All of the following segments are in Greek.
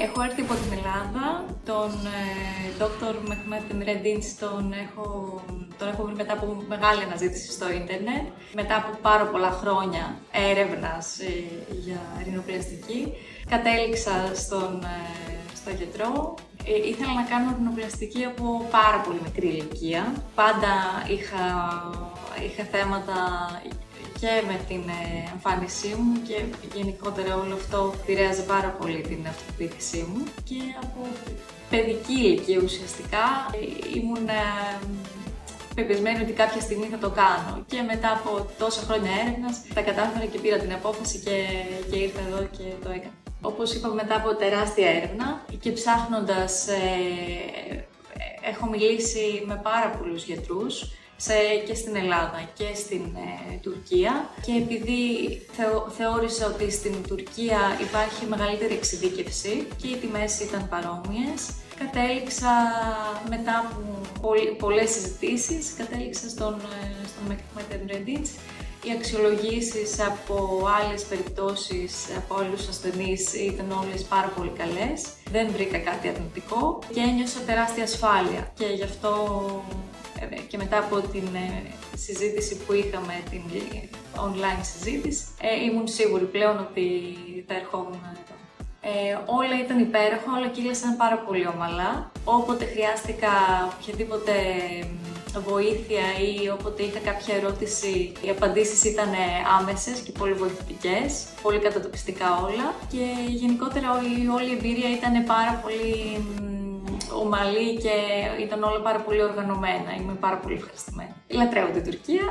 Έχω έρθει από την Ελλάδα, τον Dr. Mehmet Emreddinç τον έχω βρει μετά από μεγάλη αναζήτηση στο ίντερνετ, μετά από πάρα πολλά χρόνια έρευνας για ρινοπλαστική. Κατέληξα στο γιατρό. Ήθελα να κάνω ρινοπλαστική από πάρα πολύ μικρή ηλικία. Πάντα είχα θέματα και με την εμφάνισή μου και γενικότερα όλο αυτό επηρέαζε πάρα πολύ την αυτοπεποίθησή μου και από παιδική ηλικία ουσιαστικά ήμουν πεπισμένη ότι κάποια στιγμή θα το κάνω και μετά από τόσα χρόνια έρευνας τα κατάφερα και πήρα την απόφαση και ήρθα εδώ και το έκανα. Όπως είπα, μετά από τεράστια έρευνα και ψάχνοντας έχω μιλήσει με πάρα πολλούς γιατρούς και στην Ελλάδα και στην Τουρκία και επειδή θεώρησα ότι στην Τουρκία υπάρχει μεγαλύτερη εξειδίκευση και οι τιμές ήταν παρόμοιες, κατέληξα μετά από πολλές συζητήσεις, κατέληξα στον Mehmet Emreddinç. Οι αξιολογήσεις από άλλες περιπτώσεις, από άλλους ασθενείς ήταν όλες πάρα πολύ καλές. Δεν βρήκα κάτι αρνητικό και ένιωσα τεράστια ασφάλεια και γι' αυτό και μετά από την συζήτηση που είχαμε, την online συζήτηση, ήμουν σίγουρη πλέον ότι θα ερχόμουν εδώ. Όλα ήταν υπέροχα, όλα κύλασαν πάρα πολύ ομαλά. Όποτε χρειάστηκα οποιαδήποτε βοήθεια ή όποτε είχα κάποια ερώτηση, οι απαντήσεις ήταν άμεσες και πολύ βοηθητικές, πολύ κατατοπιστικά όλα και γενικότερα όλη η εμπειρία ήταν πάρα πολύ ομαλή και ήταν όλα πάρα πολύ οργανωμένα. Είμαι πάρα πολύ ευχαριστημένη. Λατρεύω την Τουρκία.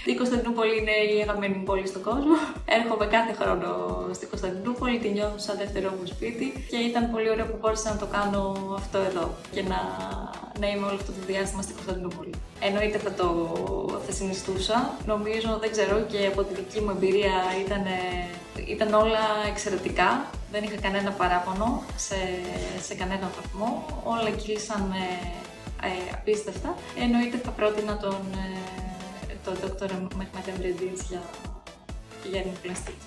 Η Κωνσταντινούπολη είναι η αγαπημένη μου πόλη στον κόσμο. Έρχομαι κάθε χρόνο στην Κωνσταντινούπολη, τη νιώθω σαν δεύτερο μου σπίτι και ήταν πολύ ωραίο που μπόρεσα να το κάνω αυτό εδώ και να είμαι όλο αυτό το διάστημα στην Κωνσταντινούπολη. Εννοείται θα συνιστούσα. Νομίζω, δεν ξέρω, και από τη δική μου εμπειρία ήταν όλα εξαιρετικά. Δεν είχα κανένα παράπονο σε κανένα βαθμό. Όλα κύλησαν απίστευτα. Εννοείται θα πρότεινα τον Dr. Mehmet Emreddinç για ρινοπλαστική.